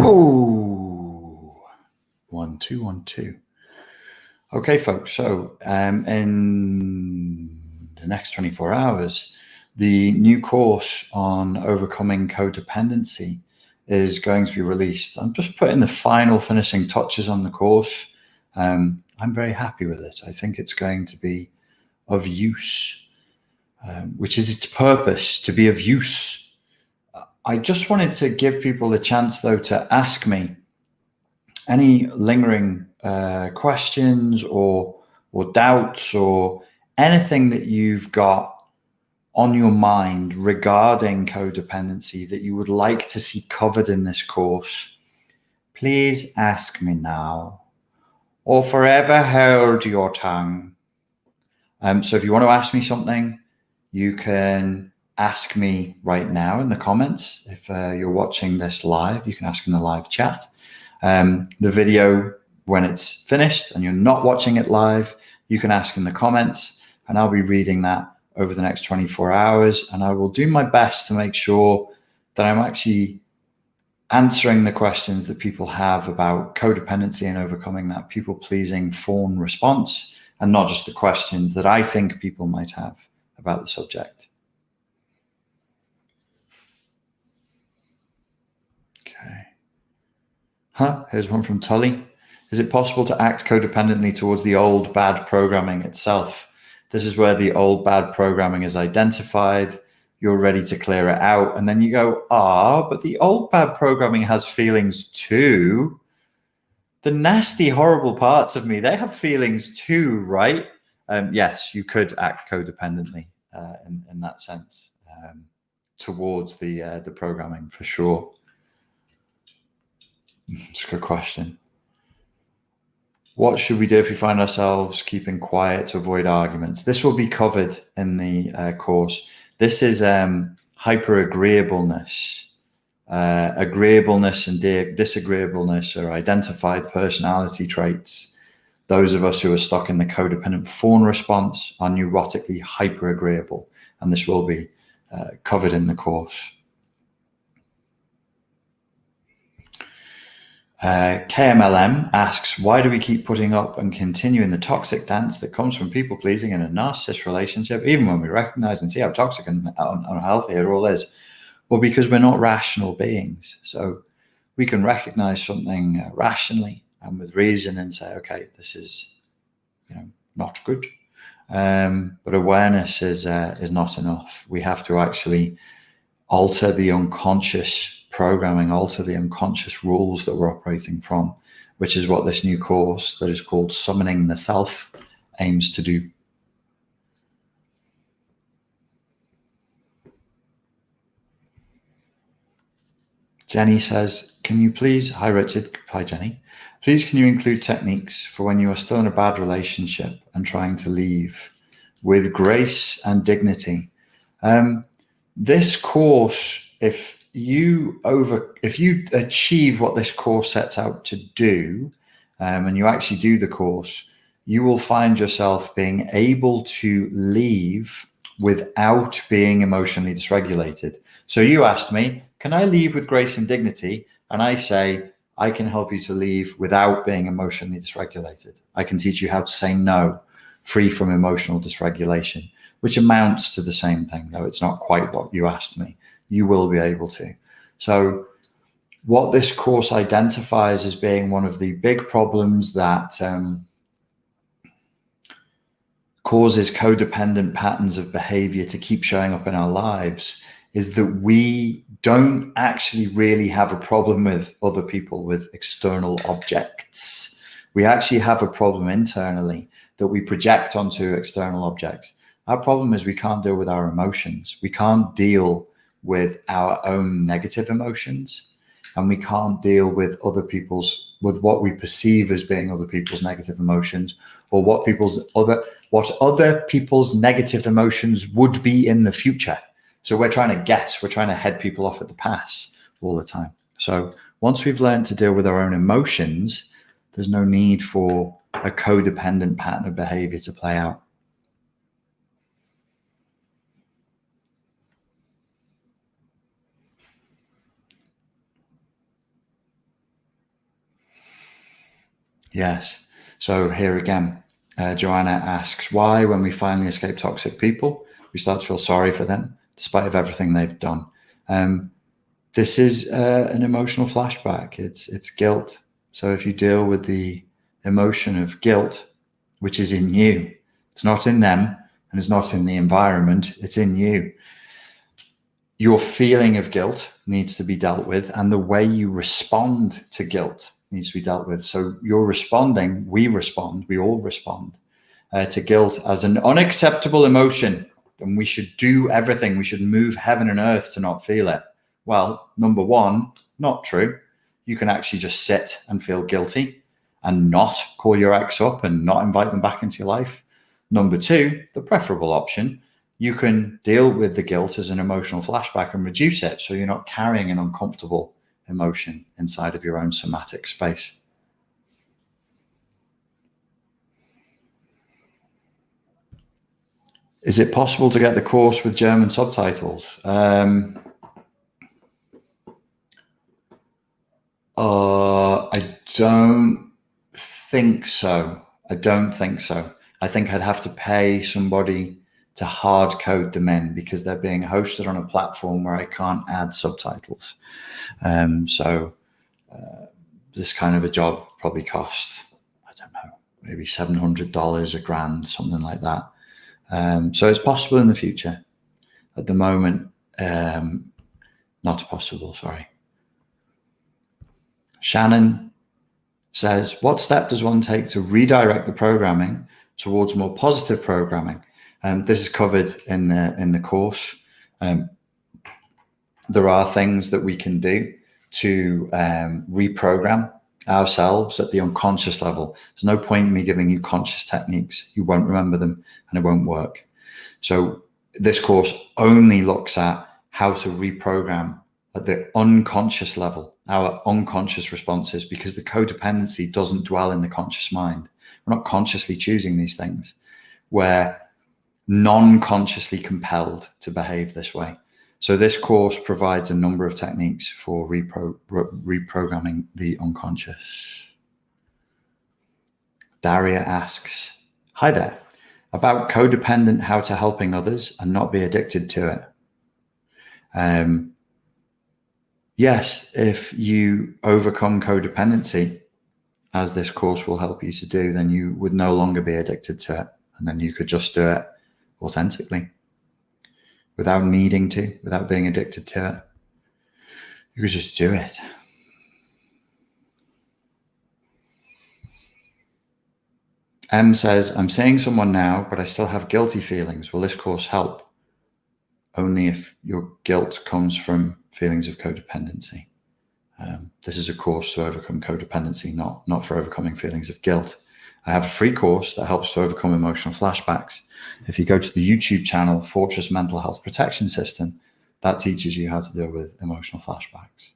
Oh, 1 2 1 2. Okay, folks. So in the next 24 hours, the new course on overcoming codependency is going to be released. I'm just putting the final finishing touches on the course. I'm very happy with it. I think it's going to be of use, which is its purpose, to be of use. I just wanted to give people the chance, though, to ask me any lingering questions or doubts or anything that you've got on your mind regarding codependency that you would like to see covered in this course. Please ask me now, or forever hold your tongue. So if you want to ask me something, you can ask me right now in the comments. If you're watching this live, you can ask in the live chat. The video, when it's finished and you're not watching it live, you can ask in the comments, and I'll be reading that over the next 24 hours. And I will do my best to make sure that I'm actually answering the questions that people have about codependency and overcoming that people-pleasing fawn response, and not just the questions that I think people might have about the subject. Okay. Here's one from Tully. Is it possible to act codependently towards the old bad programming itself? This is where the old bad programming is identified. You're ready to clear it out. And then you go, but the old bad programming has feelings too. The nasty, horrible parts of me, they have feelings too, right? Yes, you could act codependently in that sense towards the programming, for sure. It's a good question. What should we do if we find ourselves keeping quiet to avoid arguments? This will be covered in the course. This is hyper-agreeableness. Agreeableness and disagreeableness are identified personality traits. Those of us who are stuck in the codependent fawn response are neurotically hyper-agreeable, and this will be covered in the course. KMLM asks, why do we keep putting up and continuing the toxic dance that comes from people pleasing in a narcissist relationship, even when we recognize and see how toxic and unhealthy it all is? Well, because we're not rational beings. So we can recognize something rationally and with reason and say, okay, this is, not good. But awareness is not enough. We have to actually alter the unconscious programming, alter the unconscious rules that we're operating from, which is what this new course that is called Summoning the Self aims to do. Jenny says, can you please, hi Richard, hi Jenny, please can you include techniques for when you are still in a bad relationship and trying to leave with grace and dignity? This course, if you achieve what this course sets out to do, and you actually do the course, you will find yourself being able to leave without being emotionally dysregulated. So you asked me, can I leave with grace and dignity? And I say, I can help you to leave without being emotionally dysregulated. I can teach you how to say no, free from emotional dysregulation, which amounts to the same thing, though it's not quite what you asked me. You will be able to. So what this course identifies as being one of the big problems that causes codependent patterns of behavior to keep showing up in our lives is that we don't actually really have a problem with other people, with external objects. We actually have a problem internally that we project onto external objects. Our problem is we can't deal with our emotions. We can't deal with our own negative emotions, and we can't deal with with what we perceive as being other people's negative emotions, or what other people's negative emotions would be in the future. So we're trying to guess, we're trying to head people off at the pass all the time. So once we've learned to deal with our own emotions, there's no need for a codependent pattern of behavior to play out. Yes. So here again, Joanna asks, why, when we finally escape toxic people, we start to feel sorry for them, despite of everything they've done? This is an emotional flashback. It's guilt. So if you deal with the emotion of guilt, which is in you, it's not in them and it's not in the environment, it's in you. Your feeling of guilt needs to be dealt with, and the way you respond to guilt needs to be dealt with. So you're responding, we all respond to guilt as an unacceptable emotion, and we should do everything. We should move heaven and earth to not feel it. Well, number one, not true. You can actually just sit and feel guilty and not call your ex up and not invite them back into your life. Number two, the preferable option, you can deal with the guilt as an emotional flashback and reduce it so you're not carrying an uncomfortable emotion inside of your own somatic space. Is it possible to get the course with German subtitles? I don't think so. I think I'd have to pay somebody to hard code them in because they're being hosted on a platform where I can't add subtitles. So this kind of a job probably cost, I don't know, maybe $700, $1,000, something like that. So it's possible in the future. At the moment, not possible, sorry. Shannon says, what step does one take to redirect the programming towards more positive programming? This is covered in the course. There are things that we can do to reprogram ourselves at the unconscious level. There's no point in me giving you conscious techniques. You won't remember them and it won't work. So this course only looks at how to reprogram at the unconscious level, our unconscious responses, because the codependency doesn't dwell in the conscious mind. We're not consciously choosing these things. We're non-consciously compelled to behave this way. So this course provides a number of techniques for reprogramming the unconscious. Daria asks, hi there, about codependent, how to helping others and not be addicted to it. Yes, if you overcome codependency, as this course will help you to do, then you would no longer be addicted to it. And then you could just do it authentically without needing to, without being addicted to it. You could just do it. M says, I'm seeing someone now, but I still have guilty feelings. Will this course help? Only if your guilt comes from feelings of codependency. This is a course to overcome codependency, not for overcoming feelings of guilt. I have a free course that helps to overcome emotional flashbacks. If you go to the YouTube channel, Fortress Mental Health Protection System, that teaches you how to deal with emotional flashbacks.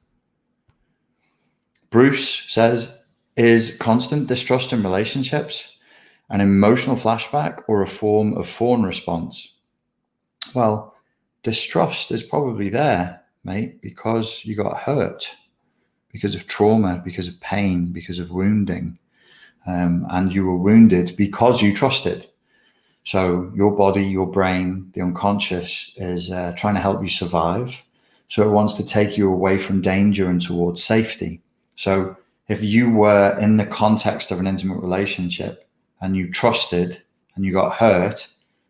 Bruce says, is constant distrust in relationships an emotional flashback or a form of fawn response? Well, distrust is probably there, mate, because you got hurt, because of trauma, because of pain, because of wounding. And you were wounded because you trusted. So your body, your brain, the unconscious is trying to help you survive. So it wants to take you away from danger and towards safety. So if you were in the context of an intimate relationship and you trusted and you got hurt,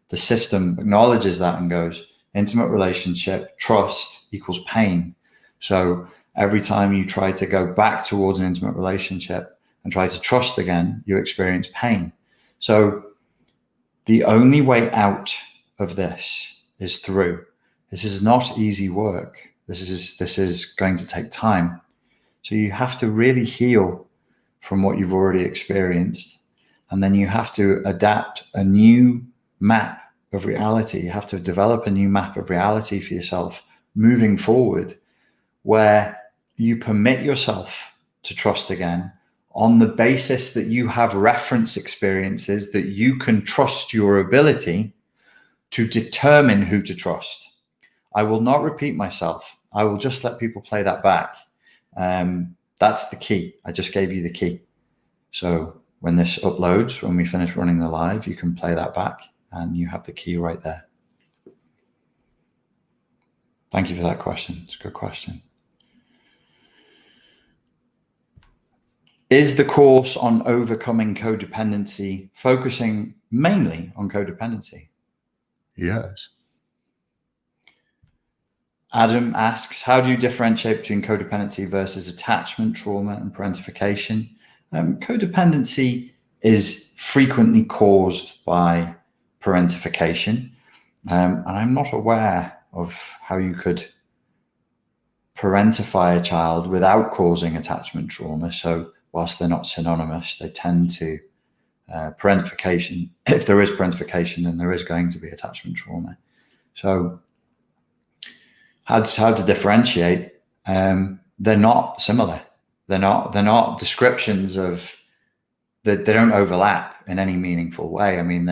the system acknowledges that and goes, intimate relationship, trust equals pain. So every time you try to go back towards an intimate relationship and try to trust again, you experience pain. So the only way out of this is through. This is not easy work. This is going to take time. So you have to really heal from what you've already experienced. And then you have to adapt a new map of reality. You have to develop a new map of reality for yourself moving forward, where you permit yourself to trust again on the basis that you have reference experiences that you can trust your ability to determine who to trust. I will not repeat myself. I will just let people play that back. That's the key. I just gave you the key. So when this uploads, when we finish running the live, you can play that back and you have the key right there. Thank you for that question. It's a good question. Is the course on overcoming codependency focusing mainly on codependency? Yes. Adam asks, how do you differentiate between codependency versus attachment trauma and parentification? Codependency is frequently caused by parentification, and I'm not aware of how you could parentify a child without causing attachment trauma. So whilst they're not synonymous, they tend to parentification. If there is parentification, then there is going to be attachment trauma. So how to differentiate? They're not similar. They're not descriptions of that. They don't overlap in any meaningful way. I mean,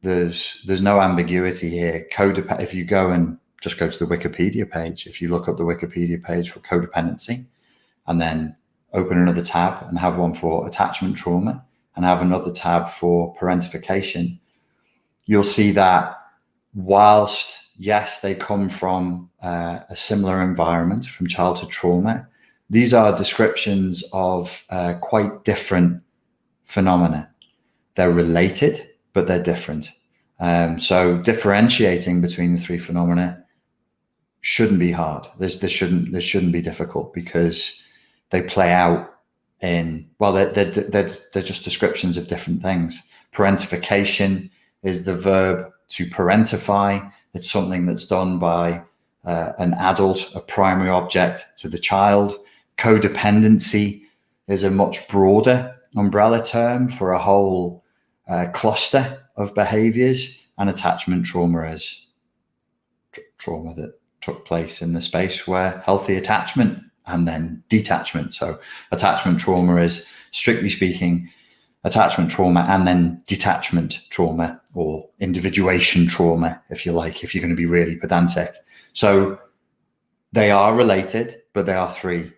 there's no ambiguity here. If you go and just go to the Wikipedia page, if you look up the Wikipedia page for codependency, and then open another tab and have one for attachment trauma and have another tab for parentification, you'll see that whilst, yes, they come from a similar environment, from childhood trauma, these are descriptions of quite different phenomena. They're related, but they're different. So differentiating between the three phenomena shouldn't be hard. This shouldn't be difficult, because they play out in, well, they're just descriptions of different things. Parentification is the verb to parentify. It's something that's done by an adult, a primary object to the child. Codependency is a much broader umbrella term for a whole cluster of behaviors, and attachment trauma is trauma that took place in the space where healthy attachment and then detachment. So attachment trauma is, strictly speaking, attachment trauma and then detachment trauma, or individuation trauma, if you like, if you're going to be really pedantic. So they are related, but they are three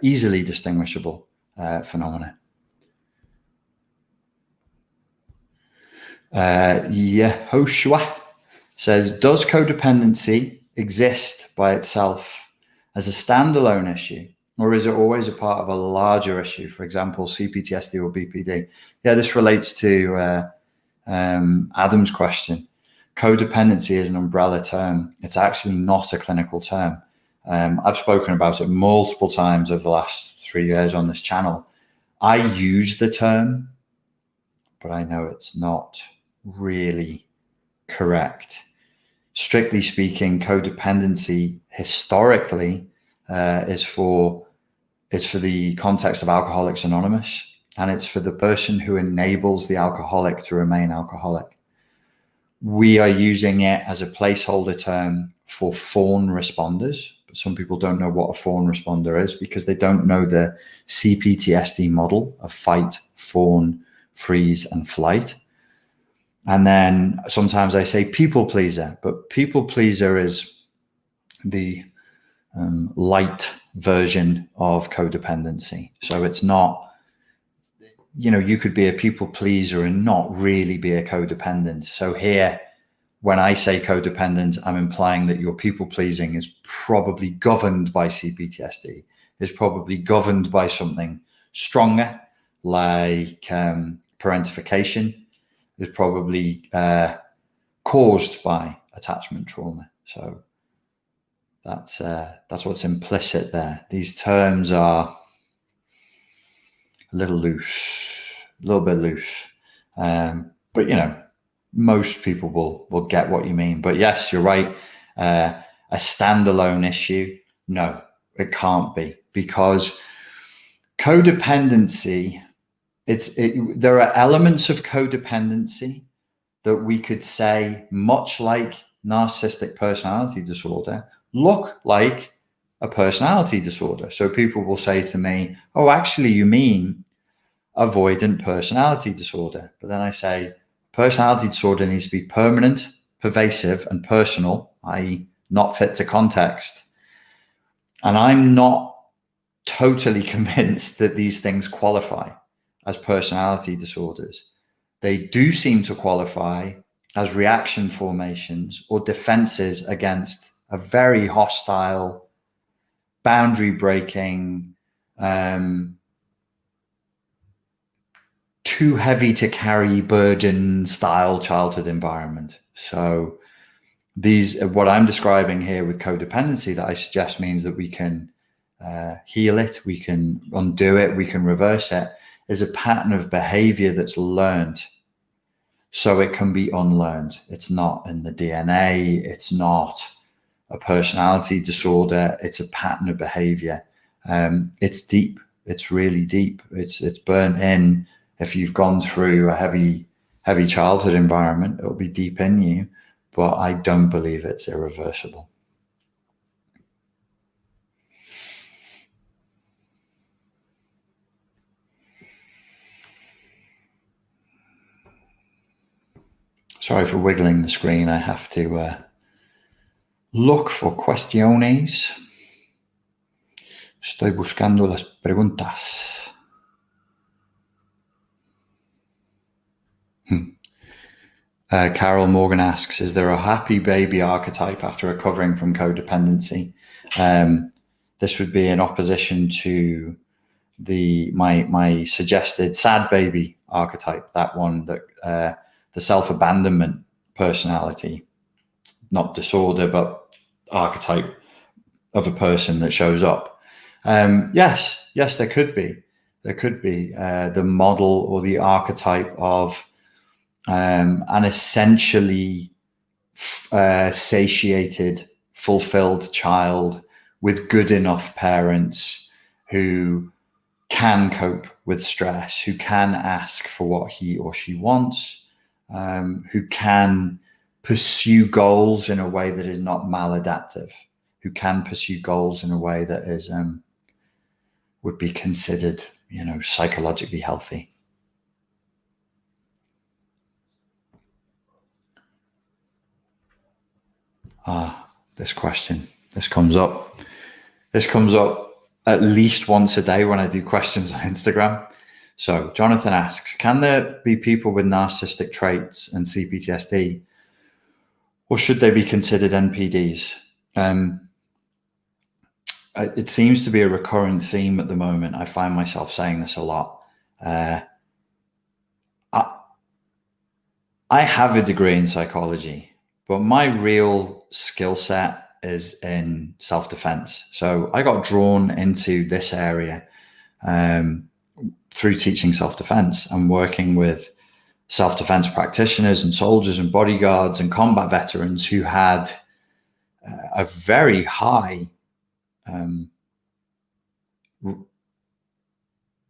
easily distinguishable phenomena. Yehoshua says, does codependency exist by itself as a standalone issue, or is it always a part of a larger issue, for example, cptsd or bpd? Yeah, this relates to Adam's question. Codependency is an umbrella term. It's actually not a clinical term. I've spoken about it multiple times over the last 3 years on this channel. I use the term, but I know it's not really correct. Strictly speaking, codependency historically is for the context of Alcoholics Anonymous, and it's for the person who enables the alcoholic to remain alcoholic. We are using it as a placeholder term for fawn responders, but some people don't know what a fawn responder is because they don't know the cptsd model of fight, fawn, freeze, and flight. And then sometimes I say people pleaser, but people pleaser is the light version of codependency. So it's not, you could be a people pleaser and not really be a codependent. So here, when I say codependent, I'm implying that your people pleasing is probably governed by cptsd, is probably governed by something stronger, like parentification, is probably caused by attachment trauma. So that's what's implicit there. These terms are a little bit loose, but most people will get what you mean. But yes, you're right. A standalone issue, no, it can't be, because codependency, there are elements of codependency that we could say, much like narcissistic personality disorder, look like a personality disorder. So people will say to me, oh, actually, you mean avoidant personality disorder. But then I say, personality disorder needs to be permanent, pervasive, and personal, i.e. not fit to context. And I'm not totally convinced that these things qualify. as personality disorders, they do seem to qualify as reaction formations or defenses against a very hostile, boundary breaking, too heavy to carry burden style childhood environment. So what I'm describing here with codependency, that I suggest means that we can heal it, we can undo it, we can reverse it, is a pattern of behavior that's learned. So it can be unlearned. It's not in the DNA. It's not a personality disorder. It's a pattern of behavior. It's deep. It's really deep. It's burnt in. If you've gone through a heavy childhood environment, it'll be deep in you, but I don't believe it's irreversible. Sorry for wiggling the screen. I have to look for cuestiones. Estoy buscando las preguntas. Carol Morgan asks, is there a happy baby archetype after recovering from codependency? This would be in opposition to my suggested sad baby archetype, that one that the self-abandonment personality, not disorder, but archetype of a person that shows up. Yes, there could be. There could be the model or the archetype of an essentially satiated, fulfilled child with good enough parents who can cope with stress, who can ask for what he or she wants, who can pursue goals in a way that is not maladaptive, who can pursue goals in a way that is would be considered, psychologically healthy. This question, this comes up at least once a day when I do questions on Instagram. So Jonathan asks, can there be people with narcissistic traits and cptsd, or should they be considered NPDs? It seems to be a recurrent theme at the moment. I find myself saying this a lot. I have a degree in psychology, but my real skill set is in self-defense. So I got drawn into this area through teaching self-defense and working with self-defense practitioners and soldiers and bodyguards and combat veterans who had a very high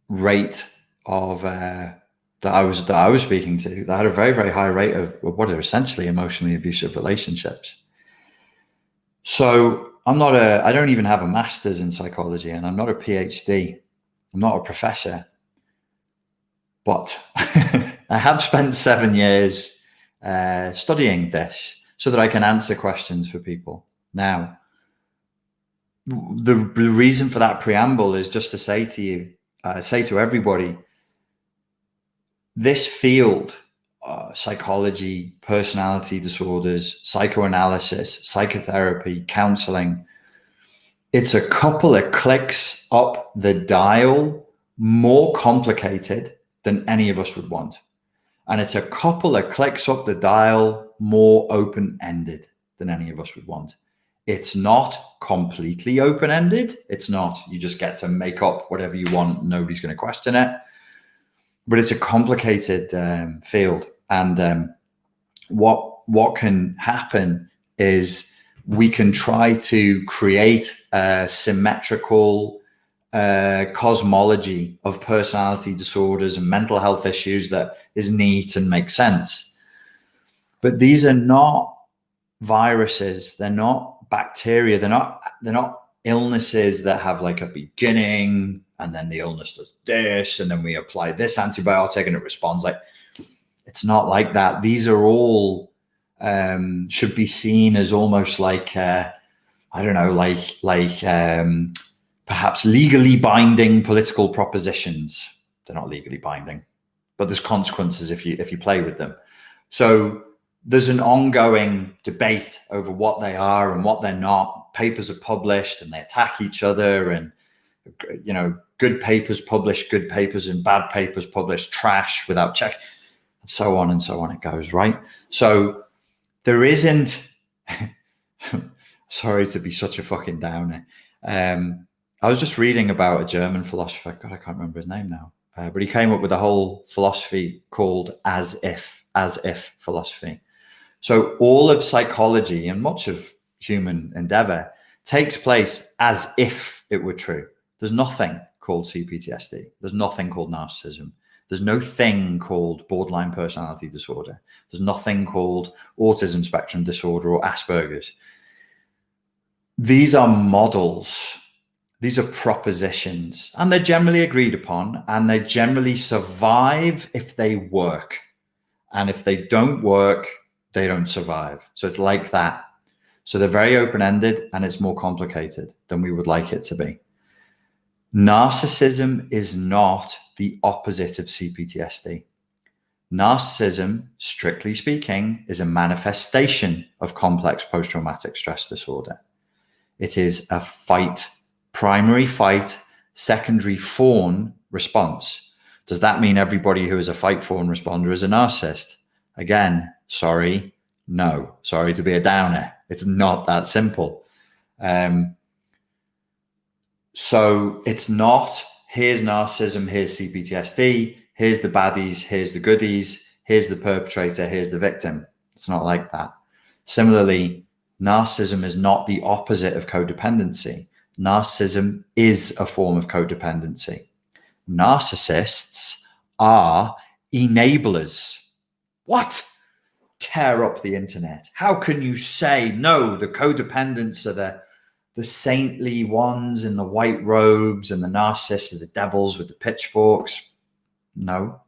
rate of that I was speaking to, that had a very, very high rate of what are essentially emotionally abusive relationships. So I don't even have a master's in psychology, and I'm not a PhD. I'm not a professor, but I have spent 7 years studying this so that I can answer questions for people. Now, the reason for that preamble is just to say to you, say to everybody, this field, psychology, personality disorders, psychoanalysis, psychotherapy, counseling, it's a couple of clicks up the dial more complicated than any of us would want. And it's a couple of clicks up the dial more open-ended than any of us would want. It's not completely open-ended. It's not, you just get to make up whatever you want. Nobody's going to question it. But it's a complicated field. And what can happen is we can try to create a symmetrical cosmology of personality disorders and mental health issues that is neat and makes sense. But these are not viruses. They're not bacteria. They're not illnesses that have like a beginning and then the illness does this and then we apply this antibiotic and it responds. Like, it's not like that. These are all should be seen as almost like perhaps legally binding political propositions. They're not legally binding, but there's consequences if you play with them. So there's an ongoing debate over what they are and what they're not. Papers are published and they attack each other, and good papers publish good papers and bad papers publish trash without check, and so on it goes, right? So there isn't sorry to be such a fucking downer. I was just reading about a German philosopher, God, I can't remember his name now, but he came up with a whole philosophy called as if philosophy. So all of psychology and much of human endeavor takes place as if it were true. There's nothing called CPTSD. There's nothing called narcissism. There's no thing called borderline personality disorder. There's nothing called autism spectrum disorder or Asperger's. These are models. These are propositions, and they're generally agreed upon, and they generally survive if they work. And if they don't work, they don't survive. So it's like that. So they're very open-ended, and it's more complicated than we would like it to be. Narcissism is not the opposite of CPTSD. Narcissism, strictly speaking, is a manifestation of complex post-traumatic stress disorder. It is a primary fight, secondary fawn response. Does that mean everybody who is a fight fawn responder is a narcissist? Again, sorry, no. Sorry to be a downer. It's not that simple. So it's not, here's narcissism, here's CPTSD, here's the baddies, here's the goodies, here's the perpetrator, here's the victim. It's not like that. Similarly, narcissism is not the opposite of codependency. Narcissism is a form of codependency. Narcissists are enablers. What? Tear up the internet. How can you say, no, the codependents are the saintly ones in the white robes and the narcissists are the devils with the pitchforks? No.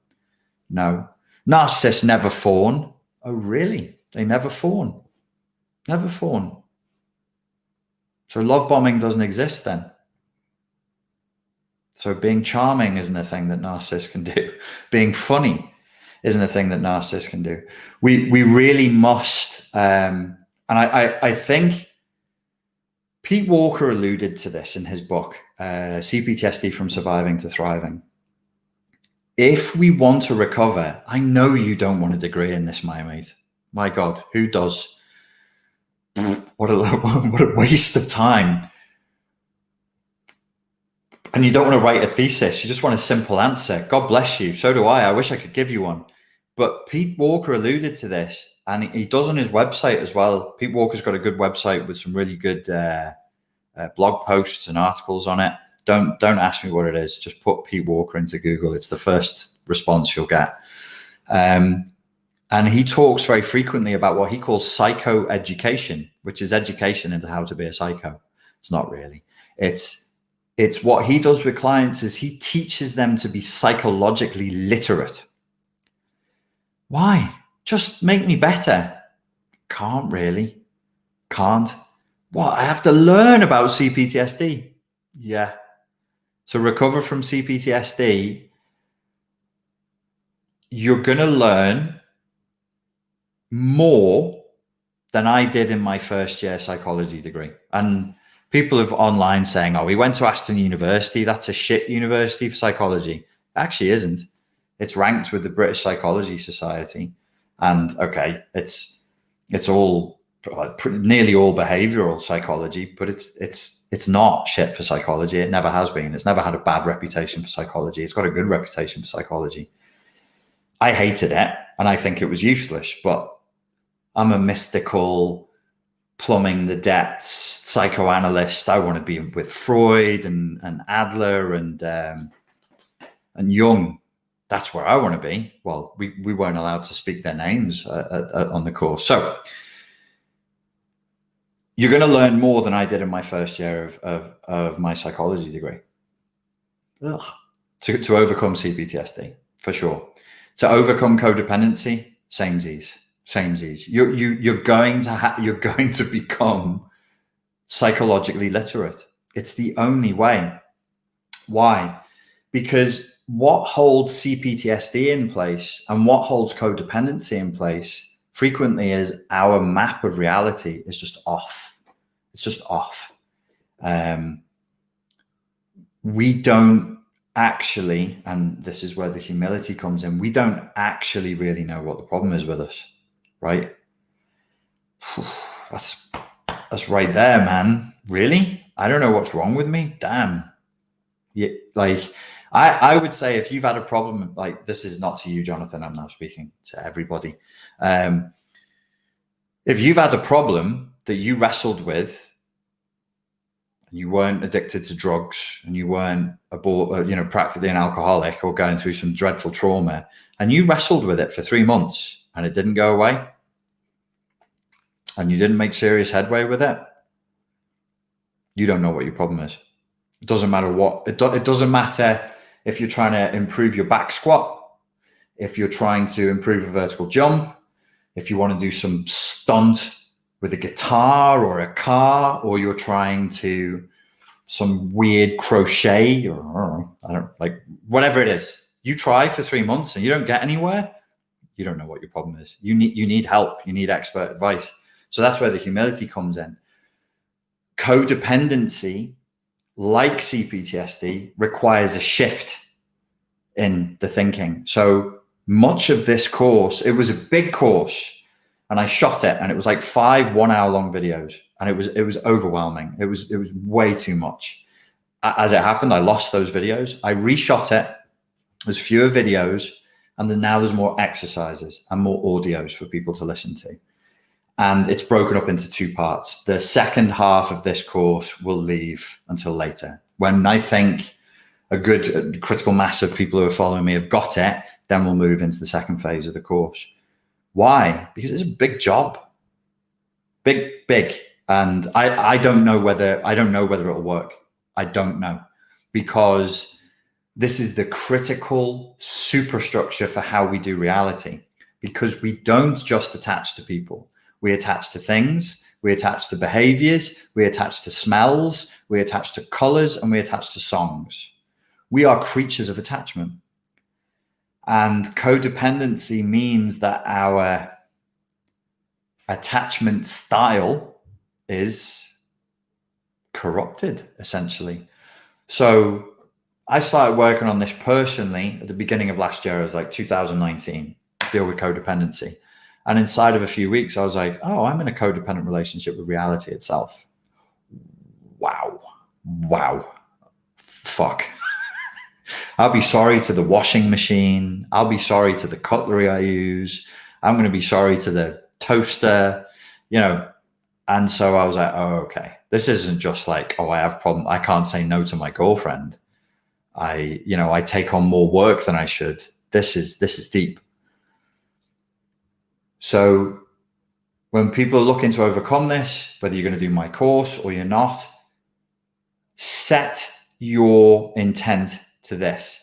Narcissists never fawn. Oh, really? They never fawn. Never fawn. So love bombing doesn't exist then. So being charming isn't a thing that narcissists can do. Being funny isn't a thing that narcissists can do. We really must, and I think Pete Walker alluded to this in his book, CPTSD from Surviving to Thriving. If we want to recover, I know you don't want a degree in this, my mate. My God, who does? What a waste of time. And you don't want to write a thesis. You just want a simple answer. God bless you. So do I. I wish I could give you one. But Pete Walker alluded to this, and he does on his website as well. Pete Walker's got a good website with some really good blog posts and articles on it. Don't ask me what it is. Just put Pete Walker into Google. It's the first response you'll get. And he talks very frequently about what he calls psychoeducation, which is education into how to be a psycho. It's not really. It's what he does with clients is he teaches them to be psychologically literate. Why? Just make me better. Can't really. Can't. What? I have to learn about CPTSD. Yeah. To recover from CPTSD, you're going to learn more than I did in my first year psychology degree. And people have online saying, oh, we went to Aston University. That's a shit university for psychology. It actually isn't. It's ranked with the British Psychology Society. And okay, it's all nearly all behavioral psychology, but it's not shit for psychology. It never has been. It's never had a bad reputation for psychology. It's got a good reputation for psychology. I hated it and I think it was useless, but I'm a mystical, plumbing the depths psychoanalyst. I want to be with Freud and Adler and Jung. That's where I want to be. Well, we weren't allowed to speak their names on the course. So you're going to learn more than I did in my first year of my psychology degree. To overcome CPTSD, for sure. To overcome codependency, samesies. You're going to become psychologically literate. It's the only way. Why? Because what holds CPTSD in place and what holds codependency in place frequently is our map of reality is just off. It's just off. We don't actually, and this is where the humility comes in, we don't actually really know what the problem is with us, right? That's right there, man. Really? I don't know what's wrong with me. Damn. Yeah, like I would say if you've had a problem, like this is not to you, Jonathan, I'm now speaking to everybody. If you've had a problem that you wrestled with, and you weren't addicted to drugs, and you weren't practically an alcoholic or going through some dreadful trauma, and you wrestled with it for 3 months and it didn't go away, and you didn't make serious headway with it, you don't know what your problem is. It doesn't matter what, it doesn't matter if you're trying to improve your back squat, if you're trying to improve a vertical jump, if you want to do some stunt with a guitar or a car, or you're trying to some weird crochet, or I don't like, whatever it is, you try for 3 months and you don't get anywhere, you don't know what your problem is. You need help. You need expert advice. So that's where the humility comes in. Codependency, like CPTSD, requires a shift in the thinking. So much of this course, it was a big course, and I shot it, and it was like 5 1-hour-long videos, and it was overwhelming. It was way too much. As it happened, I lost those videos. I reshot it. There's fewer videos, and then now there's more exercises and more audios for people to listen to. And it's broken up into 2 parts. The second half of this course will leave until later. When I think a good critical mass of people who are following me have got it, then we'll move into the second phase of the course. Why? Because it's a big job. Big. And I don't know whether it'll work. I don't know. Because this is the critical superstructure for how we do reality. Because we don't just attach to people. We attach to things, we attach to behaviors, we attach to smells, we attach to colors, and we attach to songs. We are creatures of attachment. And codependency means that our attachment style is corrupted, essentially. So I started working on this personally at the beginning of last year. It was like 2019, deal with codependency. And inside of a few weeks, I was like, oh, I'm in a codependent relationship with reality itself. Wow. Fuck. I'll be sorry to the washing machine. I'll be sorry to the cutlery I use. I'm going to be sorry to the toaster, And so I was like, oh, okay. This isn't just like, oh, I have a problem. I can't say no to my girlfriend. I take on more work than I should. This is deep. So when people are looking to overcome this, whether you're going to do my course or you're not, set your intent to this.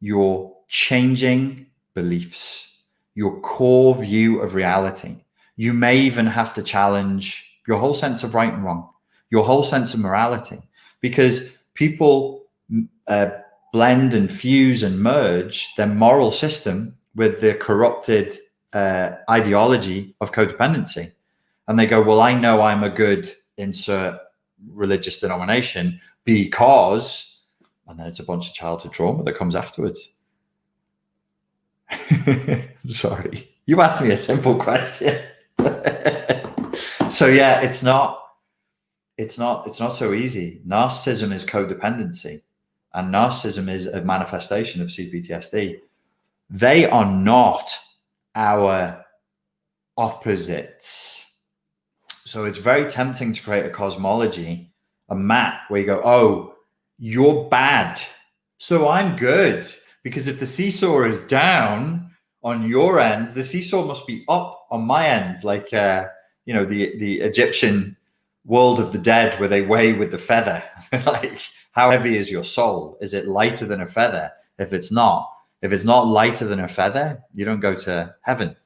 Your changing beliefs, your core view of reality. You may even have to challenge your whole sense of right and wrong, your whole sense of morality, because people blend and fuse and merge their moral system with the corrupted ideology of codependency. And they go, well, I know I'm a good insert religious denomination because, and then it's a bunch of childhood trauma that comes afterwards. I'm sorry. You asked me a simple question. So yeah, it's not so easy. Narcissism is codependency, and narcissism is a manifestation of CPTSD. They are not our opposites. So it's very tempting to create a cosmology, a map where you go, oh, you're bad, so I'm good. Because if the seesaw is down on your end, the seesaw must be up on my end. Like, the Egyptian world of the dead where they weigh with the feather. Like, how heavy is your soul? Is it lighter than a feather? If it's not lighter than a feather, you don't go to heaven.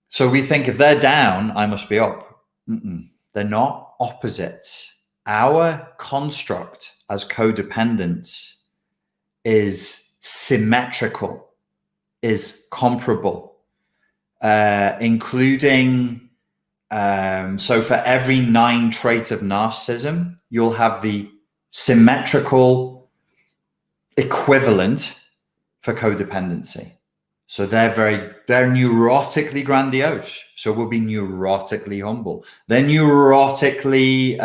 So we think if they're down, I must be up. They're not opposites. Our construct as codependents is symmetrical, is comparable, including, so for every 9 trait of narcissism, you'll have the symmetrical equivalent for codependency. So they're neurotically grandiose. So we'll be neurotically humble. They're neurotically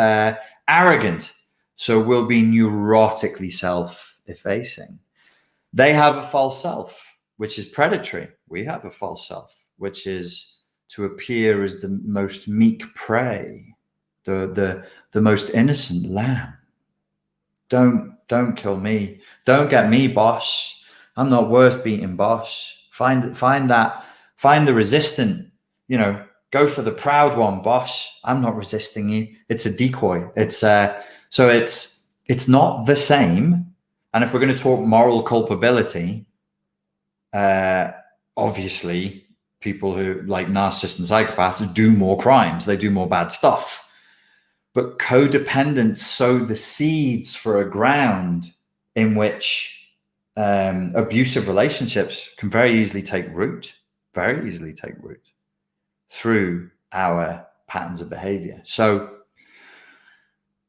arrogant. So we'll be neurotically self-effacing. They have a false self, which is predatory. We have a false self, which is to appear as the most meek prey, the most innocent lamb. Don't kill me. Don't get me, boss. I'm not worth beating, boss. Find the resistant, go for the proud one, boss. I'm not resisting you. It's a decoy. It's so it's not the same. And if we're going to talk moral culpability, obviously people who like narcissists and psychopaths do more crimes. They do more bad stuff. But codependents sow the seeds for a ground in which abusive relationships can very easily take root through our patterns of behavior. So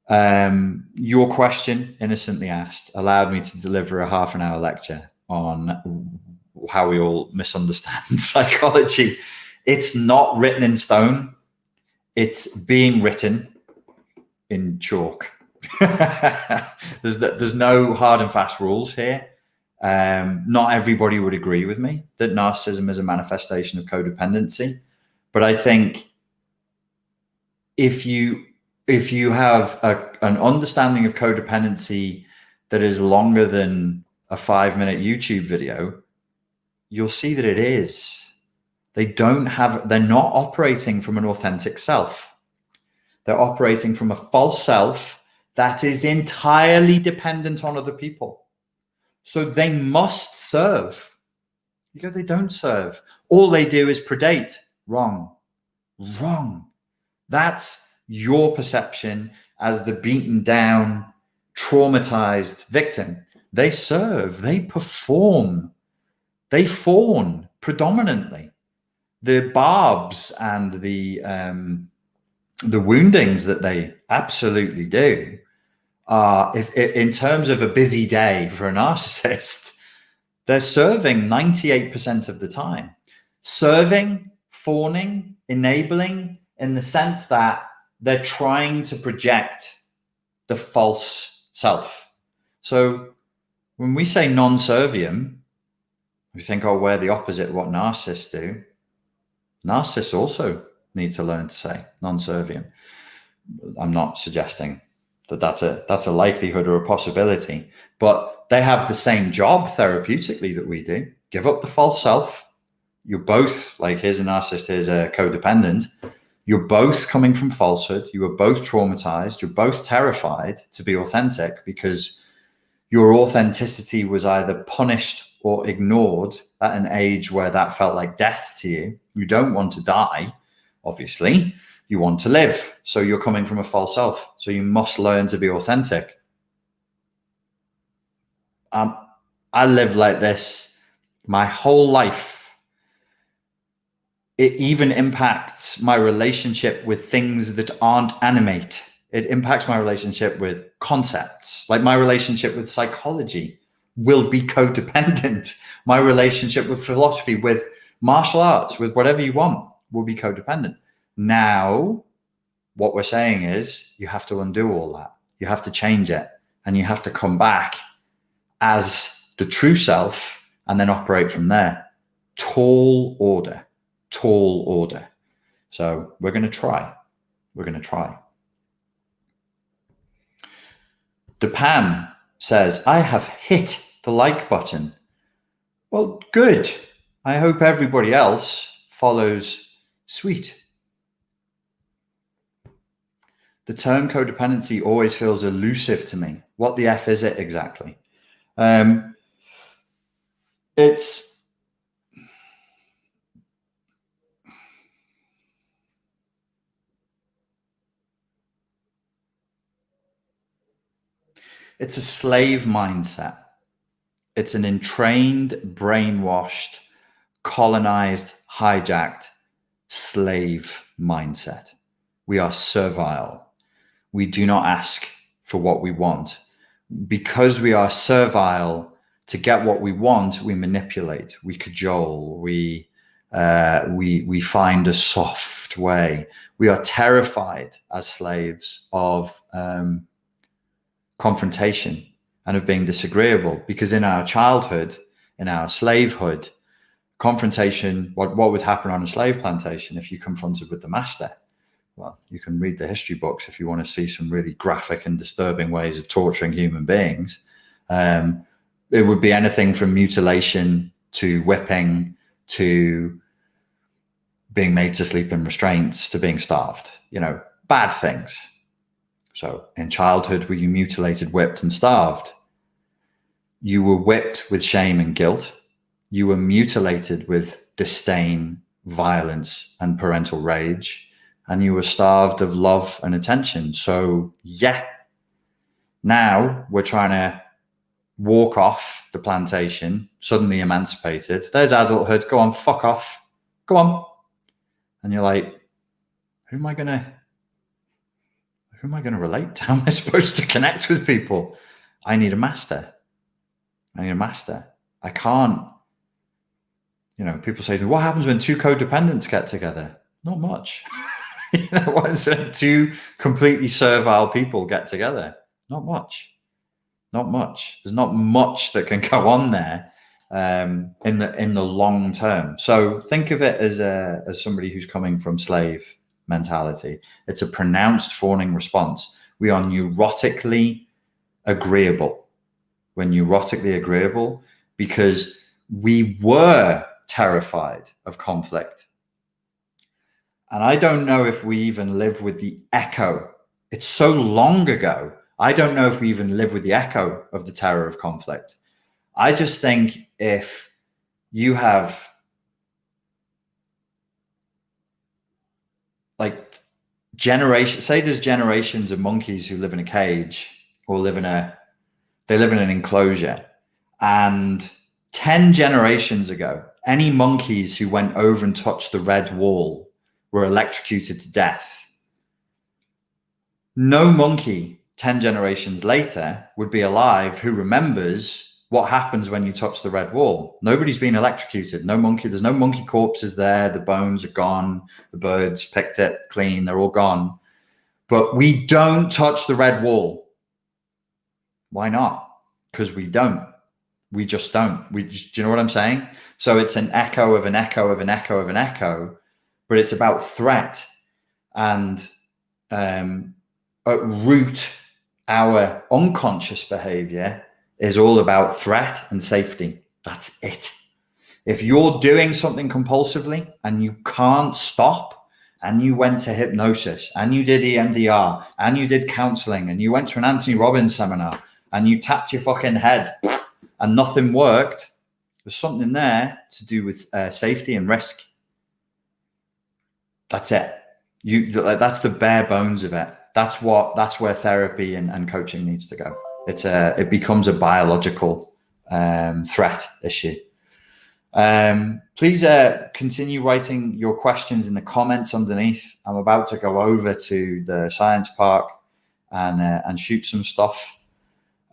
your question, innocently asked, allowed me to deliver a half-an-hour lecture on how we all misunderstand psychology. It's not written in stone. It's being written in chalk. There's no hard and fast rules here. Not everybody would agree with me that narcissism is a manifestation of codependency, but I think if you have an understanding of codependency that is longer than a 5-minute YouTube video, you'll see that it is. They're not operating from an authentic self. They're operating from a false self that is entirely dependent on other people. So they must serve. You go, they don't serve. All they do is predate. Wrong. That's your perception as the beaten down, traumatized victim. They serve, they perform, they fawn predominantly. The barbs and the woundings that they absolutely do are, if in terms of a busy day for a narcissist, they're serving 98% of the time. Serving, fawning, enabling, in the sense that they're trying to project the false self. So when we say non-serviam, we think, oh, we're the opposite of what narcissists do. Narcissists also need to learn to say non-serviam. I'm not suggesting that that's a likelihood or a possibility, but they have the same job therapeutically that we do. Give up the false self. You're both, like, here's a narcissist, here's a codependent. You're both coming from falsehood. You are both traumatized. You're both terrified to be authentic because your authenticity was either punished or ignored at an age where that felt like death to you. You don't want to die, obviously. You want to live. So you're coming from a false self. So you must learn to be authentic. I live like this my whole life. It even impacts my relationship with things that aren't animate. It impacts my relationship with concepts. Like my relationship with psychology will be codependent. My relationship with philosophy, with martial arts, with whatever you want, will be codependent. Now, what we're saying is you have to undo all that. You have to change it. And you have to come back as the true self and then operate from there. Tall order. So we're going to try. Depan says, I have hit the like button. Well, good. I hope everybody else follows suit. The term codependency always feels elusive to me. What the F is it exactly? It's a slave mindset. It's an entrained, brainwashed, colonized, hijacked slave mindset. We are servile. We do not ask for what we want. Because we are servile, to get what we want, we manipulate, we cajole, we find a soft way. We are terrified as slaves of confrontation and of being disagreeable, because in our childhood, in our slavehood, confrontation, what would happen on a slave plantation if you confronted with the master? Well, you can read the history books if you want to see some really graphic and disturbing ways of torturing human beings. It would be anything from mutilation to whipping to being made to sleep in restraints to being starved, bad things. So in childhood, were you mutilated, whipped, and starved? You were whipped with shame and guilt. You were mutilated with disdain, violence, and parental rage. And you were starved of love and attention. So yeah, now we're trying to walk off the plantation, suddenly emancipated. There's adulthood. Go on, fuck off. Go on. And you're like, who am I going to relate to? How am I supposed to connect with people? I need a master. I can't, people say, what happens when two codependents get together? Not much. What is it? Two completely servile people get together? Not much. There's not much that can go on there in the long term. So think of it as somebody who's coming from slave mentality. It's a pronounced fawning response. We are neurotically agreeable. We're neurotically agreeable because we were terrified of conflict. And I don't know if we even live with the echo. It's so long ago. I don't know if we even live with the echo of the terror of conflict. I just think if you have say there's generations of monkeys who live in a cage or live in an enclosure, and 10 generations ago, any monkeys who went over and touched the red wall were electrocuted to death. No monkey 10 generations later would be alive who remembers what happens when you touch the red wall. Nobody's been electrocuted. There's no monkey corpses there. The bones are gone. The birds picked it clean. They're all gone. But we don't touch the red wall. Why not? Because we don't. We just don't. Do you know what I'm saying? So it's an echo of an echo of an echo of an echo, but it's about threat. And at root, our unconscious behavior is all about threat and safety. That's it. If you're doing something compulsively and you can't stop, and you went to hypnosis and you did EMDR and you did counseling and you went to an Anthony Robbins seminar and you tapped your fucking head and nothing worked, there's something there to do with safety and risk. That's it. That's the bare bones of it. That's where therapy and coaching needs to go. It becomes a biological threat issue. Please continue writing your questions in the comments underneath. I'm about to go over to the science park and shoot some stuff.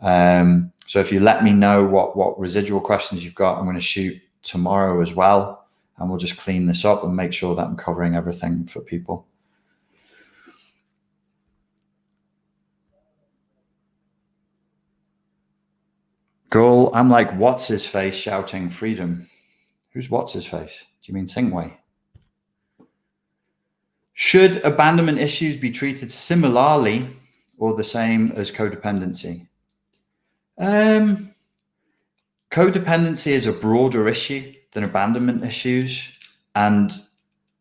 So if you let me know what residual questions you've got, I'm going to shoot tomorrow as well, and we'll just clean this up and make sure that I'm covering everything for people. Girl, I'm like, what's his face shouting freedom? Who's what's his face? Do you mean Singway? Should abandonment issues be treated similarly or the same as codependency? Codependency is a broader issue than abandonment issues. And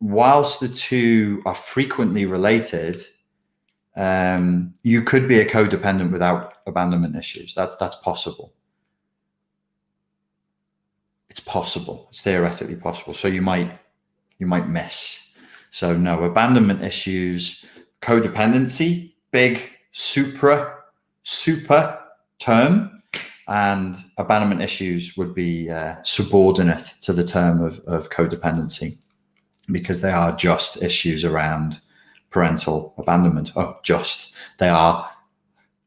whilst the two are frequently related, you could be a codependent without abandonment issues. That's possible. It's possible. It's theoretically possible. So you might miss. So no, abandonment issues, codependency, big super term. And abandonment issues would be subordinate to the term of codependency, because they are just issues around parental abandonment. Oh, just. They are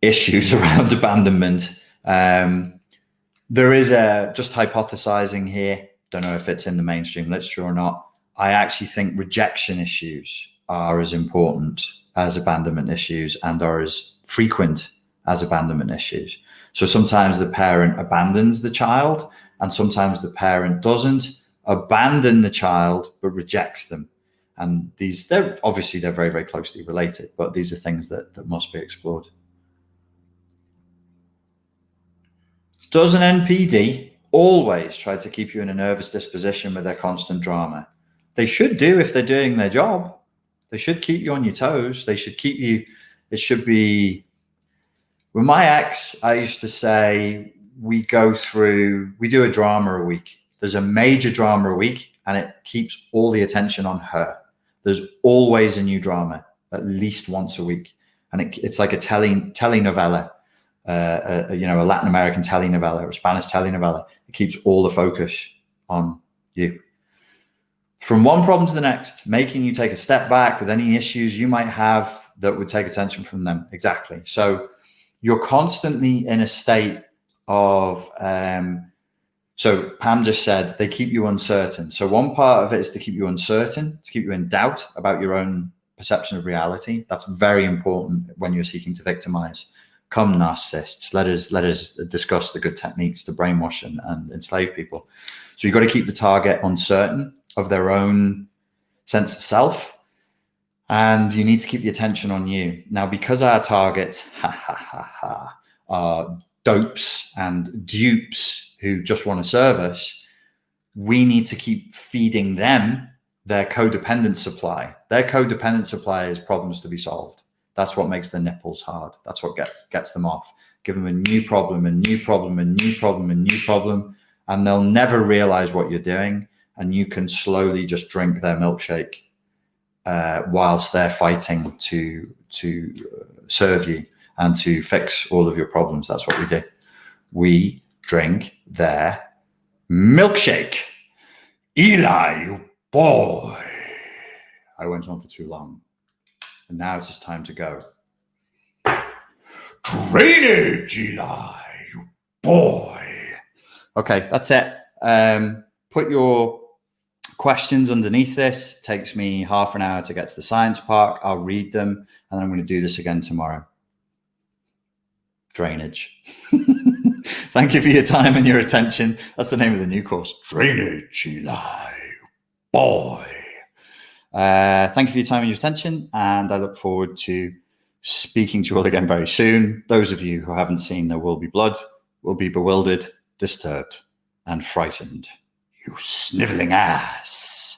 issues around abandonment. There is just hypothesizing here. Don't know if it's in the mainstream literature or not. I actually think rejection issues are as important as abandonment issues and are as frequent as abandonment issues. So sometimes the parent abandons the child, and sometimes the parent doesn't abandon the child but rejects them. And they're very, very closely related, but these are things that must be explored. Does an NPD always try to keep you in a nervous disposition with their constant drama? They should do if they're doing their job. They should keep you on your toes. They should keep you. It should be. With my ex, I used to say we do a drama a week. There's a major drama a week, and it keeps all the attention on her. There's always a new drama, at least once a week, and it's like a telenovela. A Latin American telenovela or a Spanish telenovela. It keeps all the focus on you. From one problem to the next, making you take a step back with any issues you might have that would take attention from them. Exactly. So you're constantly in a state of, so Pam just said they keep you uncertain. So one part of it is to keep you uncertain, to keep you in doubt about your own perception of reality. That's very important when you're seeking to victimize. Come, narcissists, let us discuss the good techniques to brainwash and enslave people. So you've got to keep the target uncertain of their own sense of self, and you need to keep the attention on you. Now, because our targets are dopes and dupes who just want to serve us, we need to keep feeding them their codependent supply. Their codependent supply is problems to be solved. That's what makes the nipples hard. That's what gets them off. Give them a new problem, a new problem, a new problem, a new problem, and they'll never realize what you're doing. And you can slowly just drink their milkshake whilst they're fighting to serve you and to fix all of your problems. That's what we do. We drink their milkshake. Eli, you boy. I went on for too long. And now it's just time to go. Drainage, Eli, you boy. Okay, that's it. Put your questions underneath this. It takes me half an hour to get to the science park. I'll read them, and then I'm going to do this again tomorrow. Drainage. Thank you for your time and your attention. That's the name of the new course. Drainage, Eli, boy. Thank you for your time and your attention, and I look forward to speaking to you all again very soon. Those of you who haven't seen There Will Be Blood will be bewildered, disturbed, and frightened. You sniveling ass.